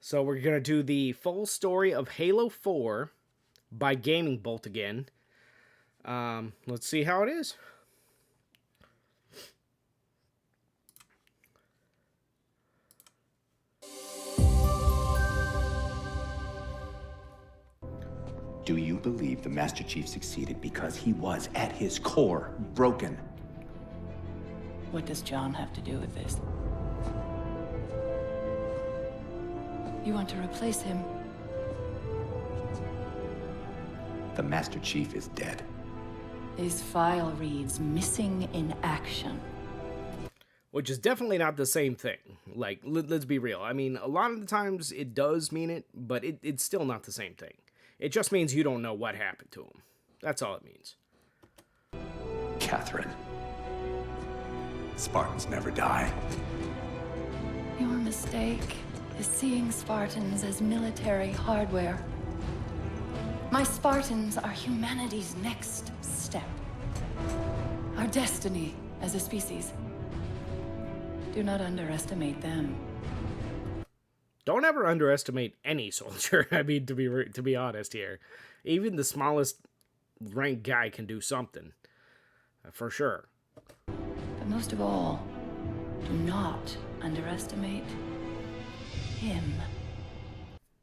So we're going to do the full story of Halo 4 by Gaming Bolt again. Let's see how it is. Do you believe the Master Chief succeeded because he was, at his core, broken? What does John have to do with this? You want to replace him? The Master Chief is dead. His file reads missing in action. Which is definitely not the same thing. Like, let's be real. I mean, a lot of the times it does mean it, but it's still not the same thing. It just means you don't know what happened to him. That's all it means. Catherine. Spartans never die. Your mistake is seeing Spartans as military hardware. My Spartans are humanity's next step. Our destiny as a species. Do not underestimate them. Don't ever underestimate any soldier. I mean, to be honest here. Even the smallest ranked guy can do something. For sure. But most of all, do not underestimate him.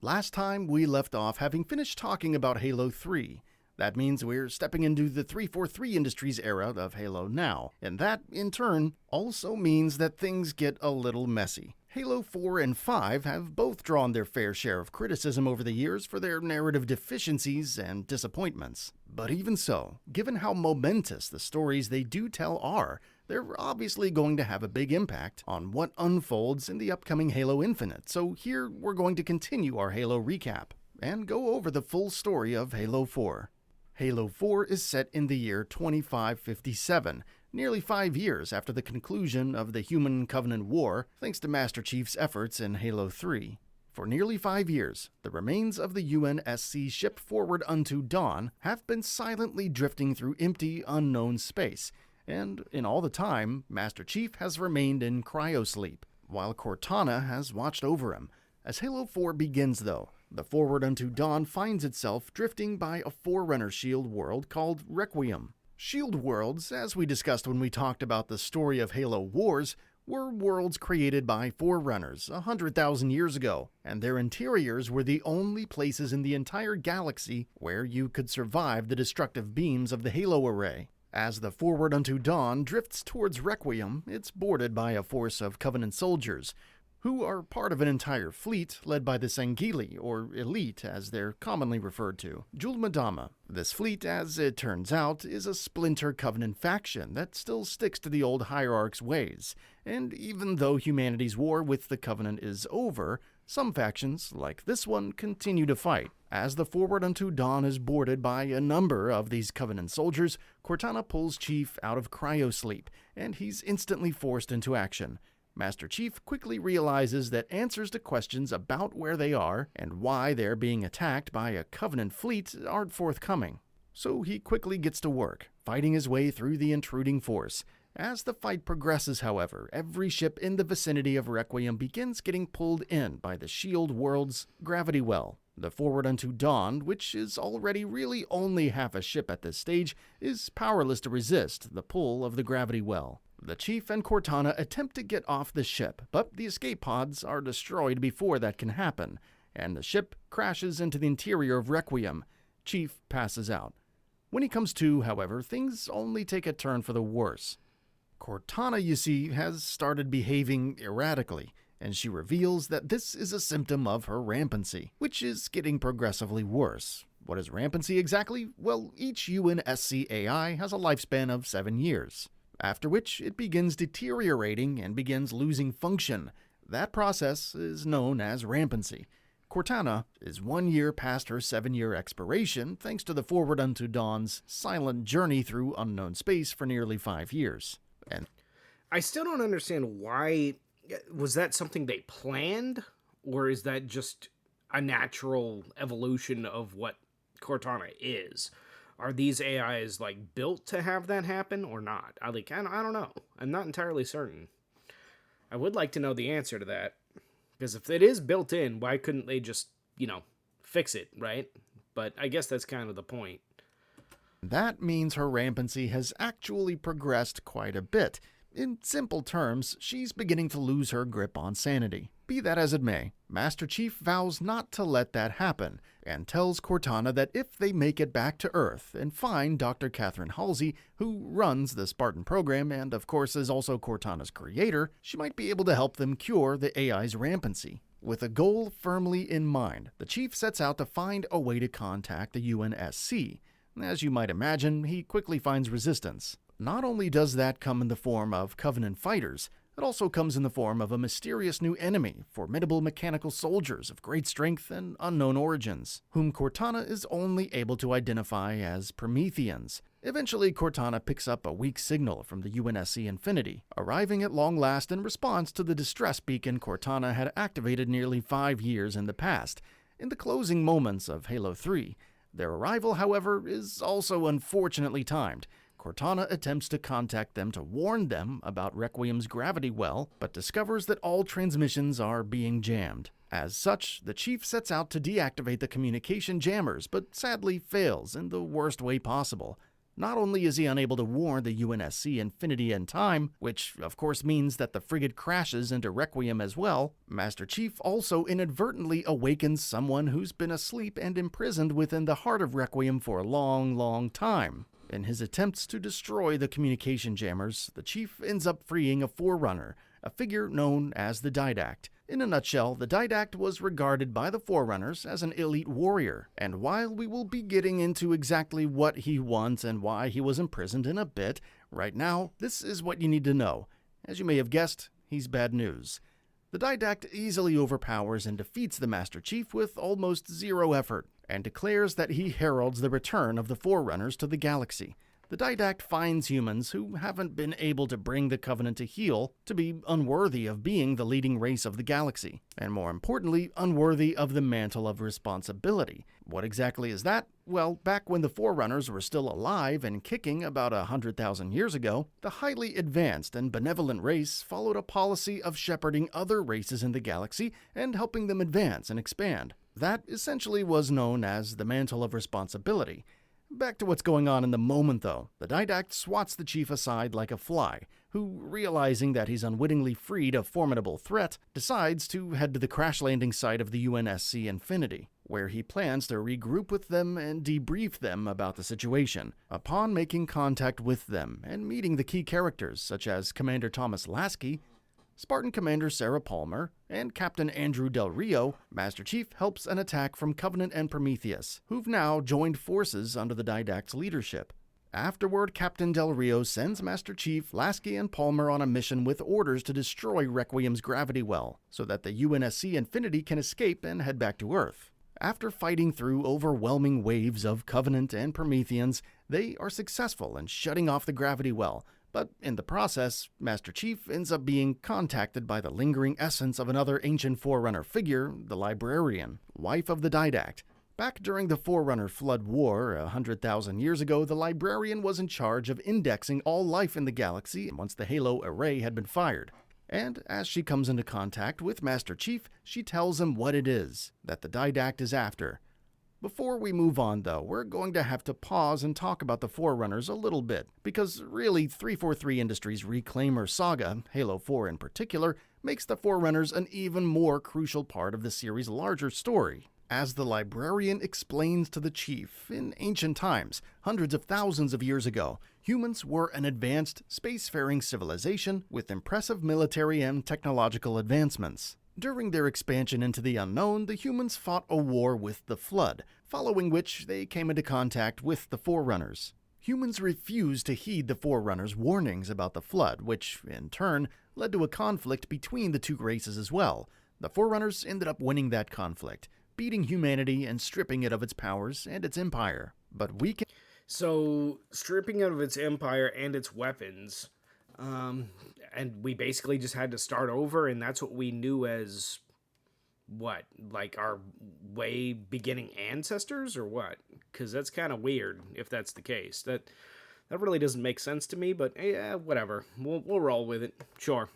Last time we left off having finished talking about Halo 3. That means we're stepping into the 343 Industries era of Halo now, and that, in turn, also means that things get a little messy. Halo 4 and 5 have both drawn their fair share of criticism over the years for their narrative deficiencies and disappointments. But even so, given how momentous the stories they do tell are, they're obviously going to have a big impact on what unfolds in the upcoming Halo Infinite, so here we're going to continue our Halo recap and go over the full story of Halo 4. Halo 4 is set in the year 2557, nearly 5 years after the conclusion of the Human Covenant War, thanks to Master Chief's efforts in Halo 3. For nearly 5 years, the remains of the UNSC ship Forward Unto Dawn have been silently drifting through empty, unknown space, and in all the time, Master Chief has remained in cryosleep, while Cortana has watched over him. As Halo 4 begins, though, the Forward Unto Dawn finds itself drifting by a Forerunner shield world called Requiem. Shield worlds, as we discussed when we talked about the story of Halo Wars, were worlds created by Forerunners 100,000 years ago, and their interiors were the only places in the entire galaxy where you could survive the destructive beams of the Halo array. As the Forward Unto Dawn drifts towards Requiem, it's boarded by a force of Covenant soldiers, who are part of an entire fleet led by the Sangheili, or Elite as they're commonly referred to, Jul 'Mdama. This fleet, as it turns out, is a splinter Covenant faction that still sticks to the old Hierarch's ways, and even though humanity's war with the Covenant is over, some factions, like this one, continue to fight. As the Forward Unto Dawn is boarded by a number of these Covenant soldiers, Cortana pulls Chief out of cryosleep, and he's instantly forced into action. Master Chief quickly realizes that answers to questions about where they are and why they're being attacked by a Covenant fleet aren't forthcoming. So he quickly gets to work, fighting his way through the intruding force. As the fight progresses, however, every ship in the vicinity of Requiem begins getting pulled in by the shield world's gravity well. The Forward Unto Dawn, which is already really only half a ship at this stage, is powerless to resist the pull of the gravity well. The Chief and Cortana attempt to get off the ship, but the escape pods are destroyed before that can happen, and the ship crashes into the interior of Requiem. Chief passes out. When he comes to, however, things only take a turn for the worse. Cortana, you see, has started behaving erratically, and she reveals that this is a symptom of her rampancy, which is getting progressively worse. What is rampancy exactly? Well, each UNSC AI has a lifespan of 7 years, after which it begins deteriorating and begins losing function. That process is known as rampancy. Cortana is 1 year past her 7-year expiration thanks to the Forward Unto Dawn's silent journey through unknown space for nearly 5 years. And I still don't understand why. Was that something they planned? Or is that just a natural evolution of what Cortana is? Are these AIs, like, built to have that happen or not? I don't know. I'm not entirely certain. I would like to know the answer to that. Because if it is built in, why couldn't they just, fix it, right? But I guess that's kind of the point. That means her rampancy has actually progressed quite a bit. In simple terms, she's beginning to lose her grip on sanity. Be that as it may, Master Chief vows not to let that happen, and tells Cortana that if they make it back to Earth and find Dr. Catherine Halsey, who runs the Spartan program and of course is also Cortana's creator, she might be able to help them cure the AI's rampancy. With a goal firmly in mind, the Chief sets out to find a way to contact the UNSC. As you might imagine, he quickly finds resistance. Not only does that come in the form of Covenant fighters, it also comes in the form of a mysterious new enemy, formidable mechanical soldiers of great strength and unknown origins, whom Cortana is only able to identify as Prometheans. Eventually, Cortana picks up a weak signal from the UNSC Infinity, arriving at long last in response to the distress beacon Cortana had activated nearly 5 years in the past, in the closing moments of Halo 3. Their arrival, however, is also unfortunately timed. Cortana attempts to contact them to warn them about Requiem's gravity well, but discovers that all transmissions are being jammed. As such, the Chief sets out to deactivate the communication jammers, but sadly fails in the worst way possible. Not only is he unable to warn the UNSC Infinity in time, which of course means that the frigate crashes into Requiem as well, Master Chief also inadvertently awakens someone who's been asleep and imprisoned within the heart of Requiem for a long, long time. In his attempts to destroy the communication jammers, the Chief ends up freeing a Forerunner, a figure known as the Didact. In a nutshell, the Didact was regarded by the Forerunners as an elite warrior, and while we will be getting into exactly what he wants and why he was imprisoned in a bit, right now, this is what you need to know. As you may have guessed, he's bad news. The Didact easily overpowers and defeats the Master Chief with almost zero effort, and declares that he heralds the return of the Forerunners to the galaxy. The Didact finds humans who haven't been able to bring the Covenant to heel to be unworthy of being the leading race of the galaxy, and more importantly, unworthy of the mantle of responsibility. What exactly is that? Well, back when the Forerunners were still alive and kicking about 100,000 years ago, the highly advanced and benevolent race followed a policy of shepherding other races in the galaxy and helping them advance and expand. That essentially was known as the mantle of responsibility. Back to what's going on in the moment, though. The Didact swats the Chief aside like a fly, who, realizing that he's unwittingly freed a formidable threat, decides to head to the crash landing site of the UNSC Infinity, where he plans to regroup with them and debrief them about the situation. Upon making contact with them and meeting the key characters such as Commander Thomas Lasky, Spartan Commander Sarah Palmer, and Captain Andrew Del Rio, Master Chief helps an attack from Covenant and Prometheus, who've now joined forces under the Didact's leadership. Afterward, Captain Del Rio sends Master Chief, Lasky, and Palmer on a mission with orders to destroy Requiem's gravity well, so that the UNSC Infinity can escape and head back to Earth. After fighting through overwhelming waves of Covenant and Prometheans, they are successful in shutting off the gravity well, but in the process, Master Chief ends up being contacted by the lingering essence of another ancient Forerunner figure, the Librarian, wife of the Didact. Back during the Forerunner Flood War 100,000 years ago, the Librarian was in charge of indexing all life in the galaxy once the Halo array had been fired. And as she comes into contact with Master Chief, she tells him what it is that the Didact is after. Before we move on, though, we're going to have to pause and talk about the Forerunners a little bit, because really 343 Industries' Reclaimer saga, Halo 4 in particular, makes the Forerunners an even more crucial part of the series' larger story. As the Librarian explains to the Chief, in ancient times, hundreds of thousands of years ago, humans were an advanced, spacefaring civilization with impressive military and technological advancements. During their expansion into the unknown, the humans fought a war with the Flood, following which they came into contact with the Forerunners. Humans refused to heed the Forerunners' warnings about the Flood, which, in turn, led to a conflict between the two races as well. The Forerunners ended up winning that conflict, beating humanity and stripping it of its powers and its empire. But we can... So, stripping it of its empire and its weapons... and we basically just had to start over, and that's what we knew as, what, like our way beginning ancestors, or what? Because that's kind of weird, if that's the case. That really doesn't make sense to me, but yeah, whatever. We'll roll with it. Sure.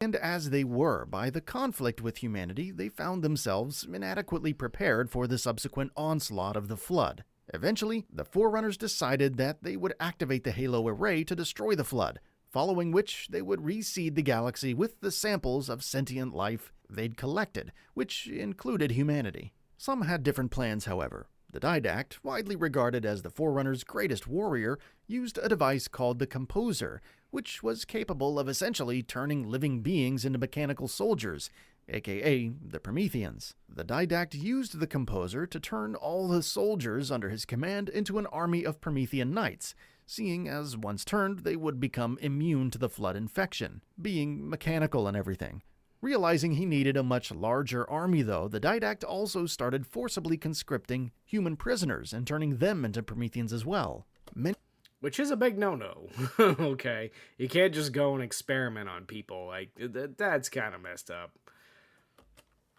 And as they were by the conflict with humanity, they found themselves inadequately prepared for the subsequent onslaught of the Flood. Eventually, the Forerunners decided that they would activate the Halo Array to destroy the Flood, following which they would reseed the galaxy with the samples of sentient life they'd collected, which included humanity. Some had different plans, however. The Didact, widely regarded as the Forerunners' greatest warrior, used a device called the Composer, which was capable of essentially turning living beings into mechanical soldiers, aka the Prometheans. The Didact used the Composer to turn all the soldiers under his command into an army of Promethean knights, seeing as once turned they would become immune to the Flood infection, being mechanical and everything. Realizing he needed a much larger army, though, the Didact also started forcibly conscripting human prisoners and turning them into Prometheans as well. Which is a big no-no. Okay, you can't just go and experiment on people. Like, that's kind of messed up.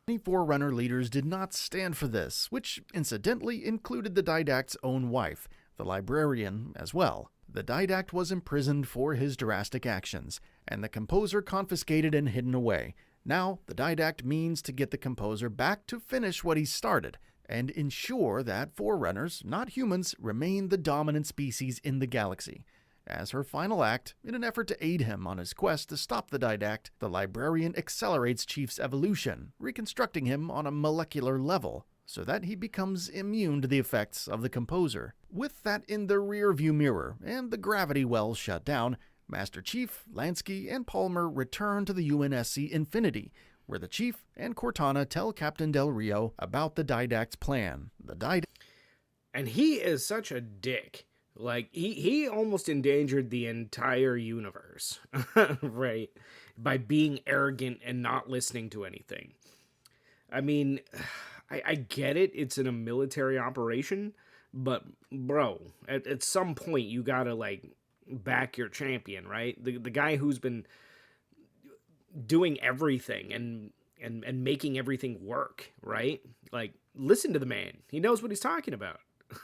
Many Forerunner leaders did not stand for this, which incidentally included the Didact's own wife, the Librarian, as well. The Didact was imprisoned for his drastic actions, and the Composer confiscated and hidden away. Now, the Didact means to get the Composer back to finish what he started, and ensure that Forerunners, not humans, remain the dominant species in the galaxy. As her final act, in an effort to aid him on his quest to stop the Didact, the Librarian accelerates Chief's evolution, reconstructing him on a molecular level, so that he becomes immune to the effects of the Composer. With that in the rearview mirror, and the gravity wells shut down, Master Chief, Lansky, and Palmer return to the UNSC Infinity, where the Chief and Cortana tell Captain Del Rio about the Didact's plan. And he is such a dick. Like, he almost endangered the entire universe, right? By being arrogant and not listening to anything. I mean, I get it. It's in a military operation. But, bro, at some point, you gotta, like, back your champion, right? The guy who's been doing everything and making everything work, right? Like, listen to the man. He knows what he's talking about.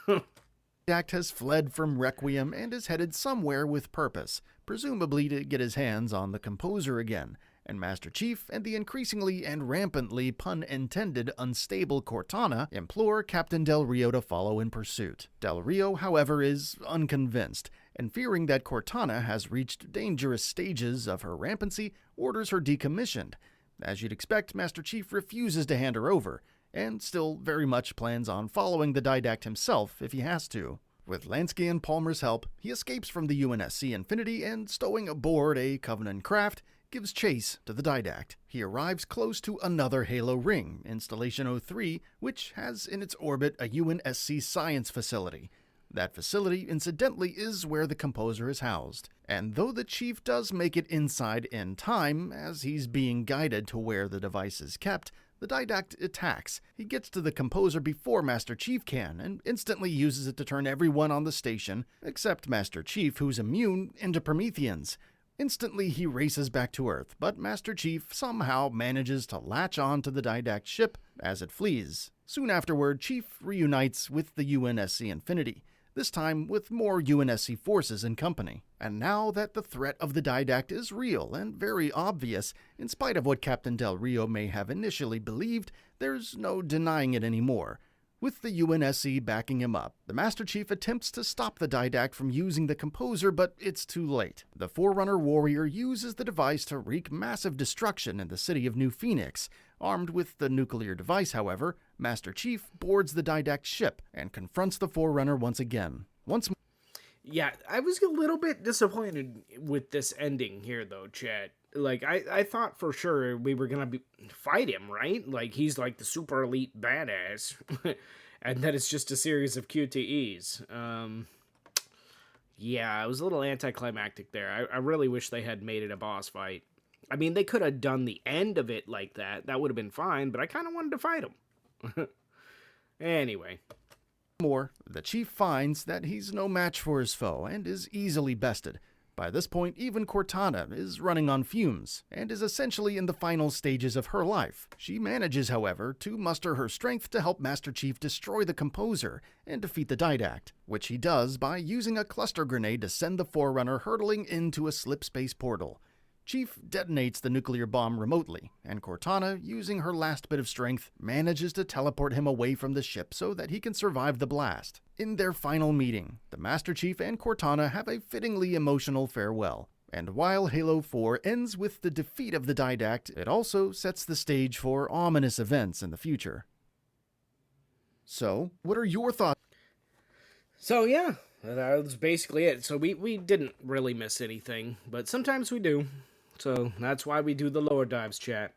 Didact has fled from Requiem and is headed somewhere with purpose, presumably to get his hands on the Composer again, and Master Chief and the increasingly and rampantly pun-intended unstable Cortana implore Captain Del Rio to follow in pursuit. Del Rio, however, is unconvinced, and fearing that Cortana has reached dangerous stages of her rampancy, orders her decommissioned. As you'd expect, Master Chief refuses to hand her over, and still very much plans on following the Didact himself if he has to. With Lansky and Palmer's help, he escapes from the UNSC Infinity and, stowing aboard a Covenant craft, gives chase to the Didact. He arrives close to another Halo ring, Installation 03, which has in its orbit a UNSC science facility. That facility, incidentally, is where the Composer is housed. And though the Chief does make it inside in time, as he's being guided to where the device is kept, the Didact attacks. He gets to the Composer before Master Chief can, and instantly uses it to turn everyone on the station, except Master Chief, who's immune, into Prometheans. Instantly, he races back to Earth, but Master Chief somehow manages to latch on to the Didact ship as it flees. Soon afterward, Chief reunites with the UNSC Infinity, this time with more UNSC forces in company. And now that the threat of the Didact is real and very obvious, in spite of what Captain Del Rio may have initially believed, there's no denying it anymore. With the UNSC backing him up, the Master Chief attempts to stop the Didact from using the Composer, but it's too late. The Forerunner warrior uses the device to wreak massive destruction in the city of New Phoenix. Armed with the nuclear device, however, Master Chief boards the Didact ship and confronts the Forerunner once again. Yeah, I was a little bit disappointed with this ending here, though, Chad. Like, I thought for sure we were gonna fight him, right? Like, he's like the super elite badass. And then it's just a series of QTEs. Yeah, it was a little anticlimactic there. I really wish they had made it a boss fight. I mean, they could have done the end of it like that. That would have been fine, but I kind of wanted to fight him. Anyway. The Chief finds that he's no match for his foe and is easily bested. By this point, even Cortana is running on fumes and is essentially in the final stages of her life. She manages, however, to muster her strength to help Master Chief destroy the Composer and defeat the Didact, which he does by using a cluster grenade to send the Forerunner hurtling into a slipspace portal. Chief detonates the nuclear bomb remotely, and Cortana, using her last bit of strength, manages to teleport him away from the ship so that he can survive the blast. In their final meeting, the Master Chief and Cortana have a fittingly emotional farewell. And while Halo 4 ends with the defeat of the Didact, it also sets the stage for ominous events in the future. So, what are your thoughts? So yeah, that was basically it. So we didn't really miss anything, but sometimes we do. So that's why we do the Lower Dives chat.